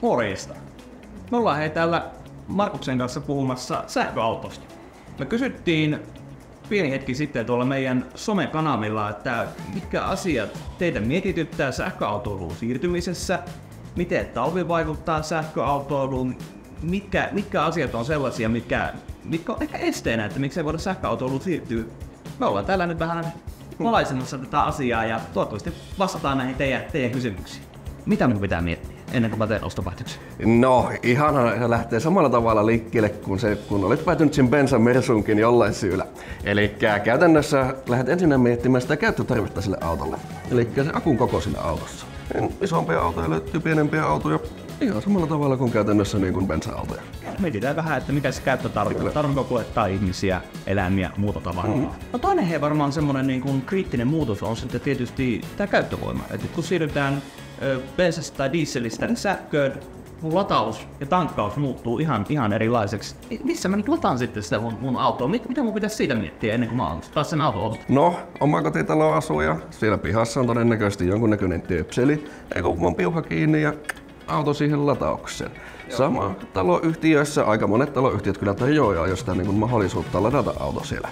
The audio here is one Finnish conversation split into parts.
Morjesta. Me ollaan täällä Markuksen kanssa puhumassa sähköautosta. Me kysyttiin pieni hetki sitten tuolla meidän somekanavilla, että mitkä asiat teitä mietityttää sähköautoiluun siirtymisessä, miten talvi vaikuttaa sähköautoiluun, mitkä asiat on sellaisia, mitkä on ehkä esteenä, että miksei voida sähköautoiluun siirtyä. Me ollaan täällä nyt vähän valaisemassa tätä asiaa ja toivottavasti vastataan näihin teidän kysymyksiin. Mitä minun pitää miettiä ennen kuin mä teen ostopäätöksen? No, ihanaa lähtee samalla tavalla liikkeelle kuin se, kun olet päätynyt sen bensamersunkin jollain syyllä. Eli käytännössä lähdet ensin miettimään sitä käyttötarvetta sille autolle. Eli se akun koko siinä autossa. Isompia autoja löytyy pienempiä autoja. Ihan samalla tavalla kuin käytännössä niin kuin bensa-autoja. Mietitään vähän, että mikä se käyttö tarkoittaa. Tarvitseeko kuljettaa ihmisiä, eläimiä, muuta tavaraa. No toinen varmaan semmoinen niin kuin kriittinen muutos on sitten tietysti tämä käyttövoima. Että kun siirrytään bensasta tai dieselistä sähköön, mun lataus ja tankkaus muuttuu ihan erilaiseksi. Missä mä nyt lataan sitten sitä mun autoa? Mitä mun pitäisi siitä miettiä ennen kuin mä taas sen auto ostan? No, omakotitalo asuja. Siellä pihassa on todennäköisesti jonkunnäköinen töpseli. Eiku mun piuha kiinni ja auto siihen lataukseen. Sama taloyhtiöissä, aika monet taloyhtiöt kyllä tarjoaa jo sitä niin mahdollisuutta ladata auto siellä.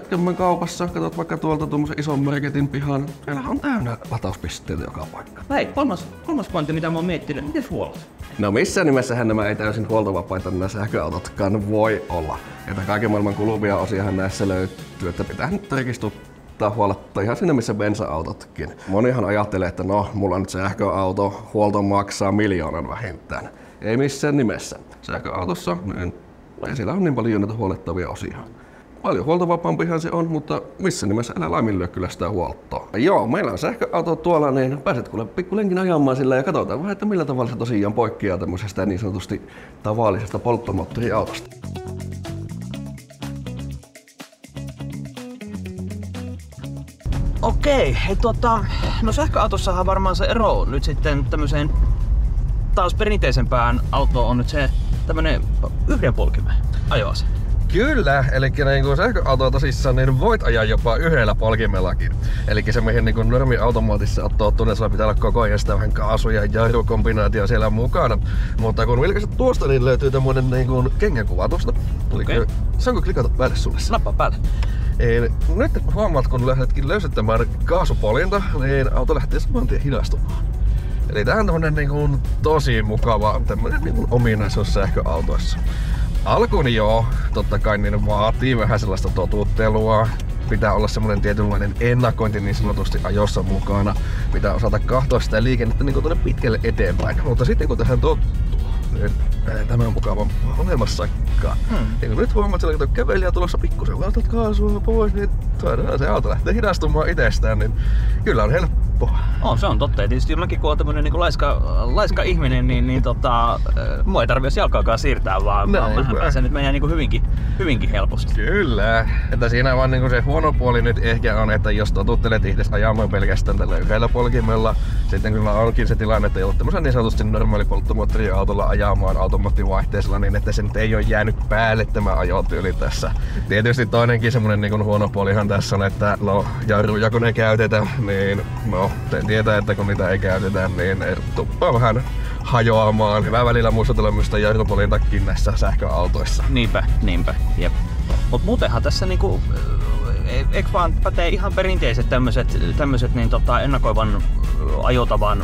Kyllä kaupassa, katsot vaikka tuolta tuommoisen ison marketin pihan, siellä on täynnä latauspisteitä joka paikka. Hei, kolmas pointti, mitä mä oon miettinyt, miten huolta? No missään nimessähän nämä ei täysin huoltovapaita nämä sähköautotkaan voi olla. Että kaiken maailman kuluvia osiahan näissä löytyy, että pitää nyt rekistuttaa huoletta ihan siinä missä bensa-autotkin. Monihan ajattelee, että no, mulla on nyt sähköauto, huolto maksaa 1 miljoonan vähintään. Ei missään nimessä. Sähköautossa niin, ei siellä on niin paljon näitä huolettavia osia. Paljon huoltovapaampihan se on, mutta missä nimessä älä laiminlyö kyllä sitä huoltoa. Joo, meillä on sähköauto tuolla, niin pääset kuule pikkulenkin ajamaan sillä ja katsotaan vähän, että millä tavalla se tosiaan poikkeaa tämmöisestä niin sanotusti tavallisesta polttomoottoriautosta. Okei, no sähköautossahan varmaan se ero nyt sitten tämmöiseen taas perinteisempään autoon on nyt se tämmönen yhden polkimen ajoase. Kyllä, eli niin sähköautoa tosissaan niin voit ajaa jopa yhdellä polkimellakin. Eli se mihin niin normi-automaatissa on tottunut, sulla pitää olla koko ajan sitä vähän kaasu- ja jarrukombinaatio siellä mukana. Mutta kun vilkaiset tuosta, niin löytyy tämmönen niin kengänkuva tuosta. Okay. Saanko klikata päälle sulle? Nappaa päälle. Nyt huomaat, kun lähdetkin löysettämään kaasupoljinta, niin auto lähtee saman tien hidastumaan. Eli tää on tämmönen niin tosi mukava tämmönen niin ominaisuus sähköautoissa. Alkuun joo, totta kai niin vaatii vähän sellaista totuttelua. Pitää olla semmoinen tietynlainen ennakointi niin sanotusti ajossa mukana. Pitää osata katsoa sitä liikennettä niin tuonne pitkälle eteenpäin. Mutta sitten kun tähän tottuu, niin tämä on mukava olemassakaan. Ja kun nyt huomaat, että kun kävelijä tulossa pikkusen laitat kaasua pois, niin se auto lähtee hidastumaan itsestään, niin kyllä on helppoa. Se on totta. Ja tietysti mäkin kun on tämmönen niin laiska ihminen, niin mua ei tarvitse jalkaakaan siirtää, vaan mähän pääsen nyt meidän niin hyvinkin helposti. Kyllä. Että siinä vaan niin se huono puoli nyt ehkä on, että jos totuttelet itse ajamaan pelkästään tällä yhdellä polkimella, sitten kyllä onkin se tilanne, että joudut tämmöisen niin sanotusti normaali polttomoottoriautolla ajamaan automaattivaihteisella niin, että se nyt ei ole jäänyt päälle tämä ajotyyli tässä. Tietysti toinenkin semmonen niin huono puolihan tässä on, että no jarruja kun ei käytetä, niin no tietää, että kun niitä ei käytetä, niin tuppaa vähän hajoamaan. Hyvä välillä muistutella myös sitä jarrupolintakin näissä sähköautoissa. Niinpä, jep. Mut muutenhan tässä niinku, eikö vaan pätee ihan perinteiset tämmöset niin ennakoivan ajotavan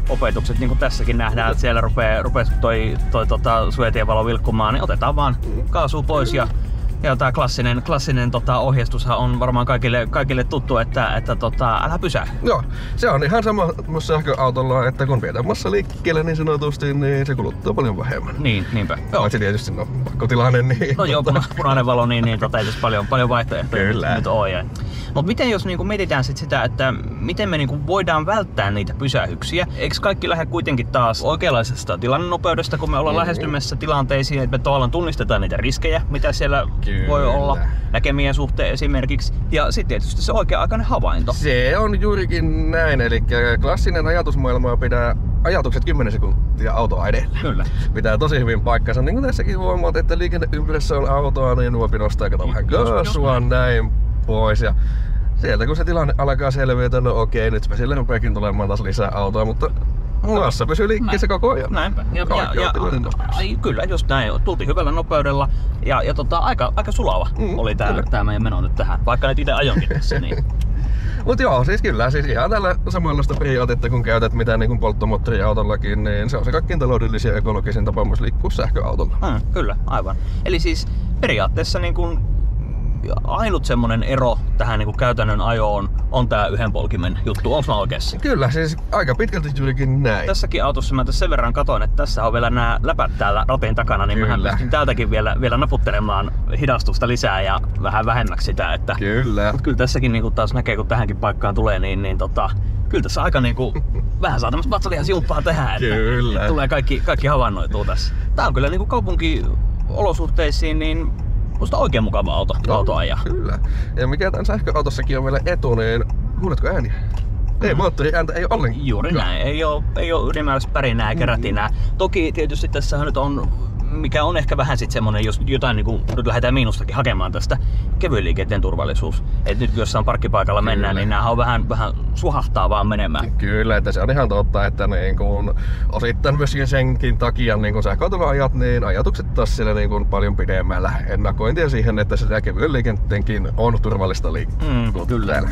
opetukset, niin kuin tässäkin nähdään, että siellä rupee toi suojatievalo vilkkumaan, niin otetaan vaan kaasua pois ja tää klassinen ohjeistushan on varmaan kaikille tuttu, että älä pysähdy. Joo, se on ihan sama sähköautolla, että kun viedään massa liikkeelle niin sanotusti, niin se kuluttaa paljon vähemmän. Niinpä. Joo. Se tietysti pakkotilanne, niin... No joo, punainen valo, niin ei tässä paljon vaihtoehtoja nyt ole. Mutta miten jos niinku mietitään sitä, että miten me niinku voidaan välttää niitä pysähyksiä? Eikö kaikki lähde kuitenkin taas oikeanlaisesta tilannenopeudesta, kun me ollaan lähestymässä tilanteisiin, että me tavallaan tunnistetaan niitä riskejä, mitä siellä voi olla näkemien suhteen esimerkiksi. Ja sitten tietysti se oikea-aikainen havainto. Se on juurikin näin, eli klassinen ajatusmaailma pitää ajatukset 10 sekuntia autoa edellä. Kyllä. Pitää tosi hyvin paikkansa. Niin kuin tässäkin huomaat, että liikenneympyrässä on autoa, niin nuopi nostaa vähän kaasua näin pois. Ja sieltä kun se tilanne alkaa selviytyä, no okei, nyt me sille rupeakin tulemaan taas lisää autoa, mutta Maassa pysyy liikkeessä koko ajan. Näinpä. Kyllä, just näin. Tultiin hyvällä nopeudella ja aika sulava oli tää meidän meno nyt tähän. Vaikka nyt itse ajonkin tässä, niin... Mut joo, siis kyllä, siis ihan tällä samanlaista periaatetta kun käytät mitä niin polttomoottoriautollakin, niin se on se kaikkein taloudellisin ja ekologisin tapa myös liikkua sähköautolla. Kyllä, aivan. Eli siis periaatteessa niin kun ainut semmonen ero tähän niin kun käytännön ajoon on tää yhden polkimen juttu. Onko mä oikeassa? Kyllä, siis aika pitkälti juurikin näin. Tässäkin autossa mä sen verran katoin, että tässä on vielä nämä läpät täällä ratin takana, niin mähän pystyn täältäkin vielä naputtelemaan hidastusta lisää ja vähän vähemmäksi sitä. Että kyllä. Kyllä tässäkin niin kun taas näkee, kun tähänkin paikkaan tulee, niin kyllä tässä aika niinku vähän saa tämmöstä vatsalihasjumppaa tehdä, että tulee kaikki havainnoituu tässä. Tää on kyllä niinku kaupunkiolosuhteisiin niin musta oikein mukava auto ajaa. Kyllä. Ja mikä tän sähköautossakin on vielä etu, niin kuuletko ääniä? Ei, moottoriääntä ei ollenkaan. Juuri näin. Ei oo ylimääräistä pärinää eikä rätinää. Toki tietysti tässä nyt on, mikä on ehkä vähän sit semmonen, jos jotain niinku nyt lähdetään miinustakin hakemaan tästä, kevyen liikenteen turvallisuus. Et nyt jos on parkkipaikalla mennään, niin näähän on vähän suhahtaa vaan menemään. Kyllä, että se on ihan totta, että niin kun osittain myöskin senkin takia niin kun sähköautolla ajat, niin ajatukset taas siellä niin kun paljon pidemmällä. Ennakointia siihen, että sitä kevyen liikenteenkin on turvallista liikkua. Kyllä.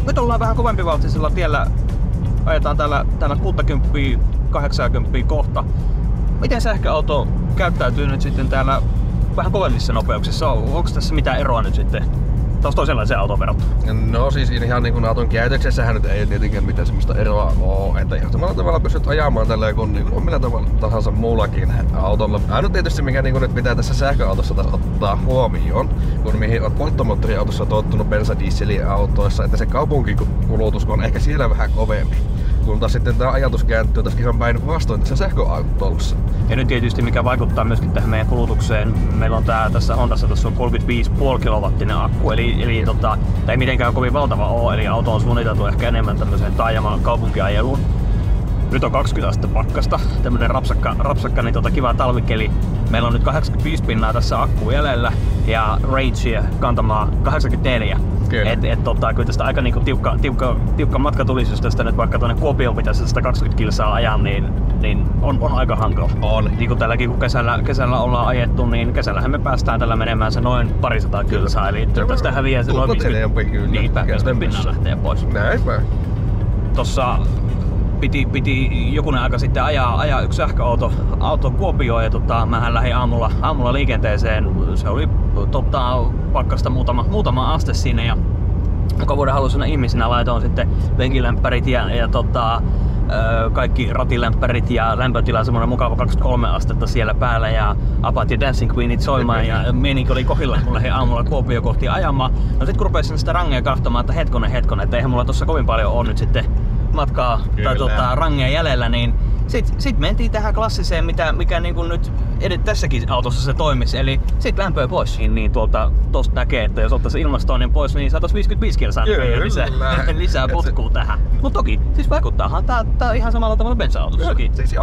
Nyt ollaan vähän kovempivauhtisella tiellä. Ajetaan täällä 60-80 kohta. Miten sähköauto käyttäytyy nyt sitten täällä vähän kovemmissa nopeuksissa? Onko tässä mitään eroa nyt sitten taas toisenlaiseen autoon verrattuna? No siis ihan niin kuin auton käytöksessähän nyt ei tietenkään mitään semmoista eroa ole. Että ihan samalla tavalla pystyt ajamaan tällä kun niin on millä tavalla tahansa muullakin autolla. Ainut tietysti mikä niin nyt pitää tässä sähköautossa taas ottaa huomioon, kun mihin on polttomoottoriautossa tottunut bensa-dieseliautoissa, että se kaupunkikulutus on ehkä siellä vähän kovempi. Kun taas sitten tämä ajatus kääntyy taas ihan päinvastoin tässä sähköautossa. Ja nyt tietysti mikä vaikuttaa myöskin tähän meidän kulutukseen, meillä on tässä Hondassa tässä on 35,5 kilowattinen akku, eli tämä ei mitenkään kovin valtava ole, eli auto on suunniteltu ehkä enemmän tämmöiseen taajaman kaupunkiajeluun. Nyt on 20 astetta pakkasta, tämmönen rapsakka niin kiva talvikeli. Meillä on nyt 85 pinnaa tässä akku jäljellä ja rangea kantamaan 84. Kyllä tästä aika niinku tiukka matka tulisi, jos tästä nyt vaikka tuonne Kuopioon pitäisi 120 kilsaa ajaa, niin on aika hankala. On. Niin kuin täälläkin kun kesällä ollaan ajettu, niin kesällähän me päästään tällä menemään se noin 200 kilsaa, eli tästä häviää se noin 50. Niinpä, jos pinnan lähtee pois. Näinpä. Tossa piti jokunen aika sitten ajaa yksi sähköauto Kuopioon ja mähän lähdin aamulla liikenteeseen. Se oli pakkasta muutama aste sinne ja mukavuuden haluisena ihmisenä laitoin sitten venkilämppärit ja kaikki ratilämppärit ja lämpötila semmoinen mukava 23 astetta siellä päällä ja Apat ja Dancing Queenit soimaan ja meininki oli kohdillaan, kun lähdin aamulla Kuopio kohti ajamaan. No sit kun rupesin sitä rangea kahtomaan, että hetkonen, että eihän mulla tossa kovin paljon on nyt sitten matkaa tai rangea jäljellä, niin sit mentiin tähän klassiseen, mikä niin kuin nyt tässäkin autossa se toimisi, eli sit lämpöä pois, niin tosta näkee, että jos ottaisi ilmastoinnin pois, niin saataisiin 55 kilsaa lisää potkua tähän. Mut toki, siis vaikuttaahan tää ihan samalla tavalla bensa-autossakin. Siis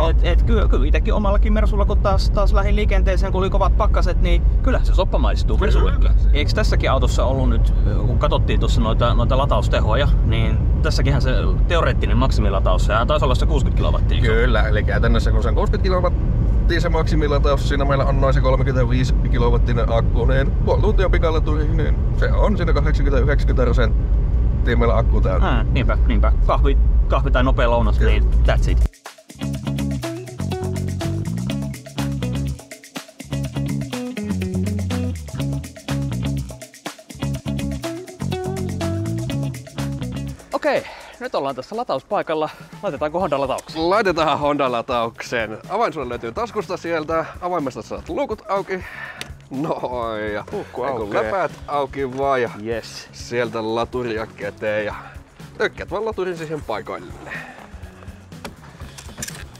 kyllä itekin omallakin Mersulla, kun taas lähdin liikenteeseen, kun oli kovat pakkaset, niin kyllä se soppa maistuu Mersullekin. Eikö tässäkin autossa ollut nyt, kun katsottiin tuossa noita lataustehoja, niin tässäkinhän se teoreettinen maksimilataus, sehän taisi olla se 60 kilowattia. Kyllä, eli käytännössä kun se on 60 kilowattia se maksimilataus, siinä meillä on noin se 35 kilowattinen akku, niin puoli tuntia pikalla tuli, niin se on siinä 80-90% meillä akku täynnä. Niinpä. Kahvi tai nopea lounas, niin that's it. Okei, nyt ollaan tässä latauspaikalla. Laitetaanko Honda lataukseen? Laitetaan Honda lataukseen. Avain sulle löytyy taskusta sieltä. Avaimesta saat luukut auki. Noin. Ja läpäät auki vaan ja sieltä laturia käteen ja tökkät vaan laturin siihen paikoilleen.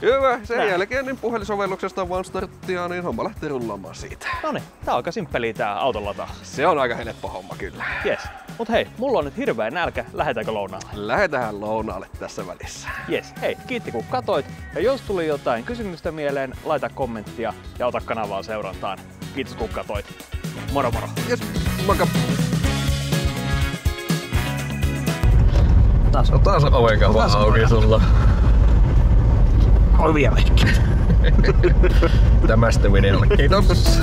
Hyvä, sen jälkeen niin puhelinsovelluksesta vaan starttia, niin homma lähtee rullaamaan siitä. Noniin, tää on aika simppeliä tää auton lataus. Se on aika helppo homma kyllä. Jes. Mut hei, mulla on nyt hirveä nälkä. Lähdetäänkö lounaalle? Lähdetään lounaalle tässä välissä. Jes, hei, kiitti kun katoit. Ja jos tuli jotain kysymystä mieleen, laita kommenttia ja ota kanavaa seurantaan. Kiitos kun katoit. Moro moro. Jes, moikka. taas. No taas on ovenkaupa auki sulla. Ovia vehkeitä. Tämä sitten videolle. Kiitos.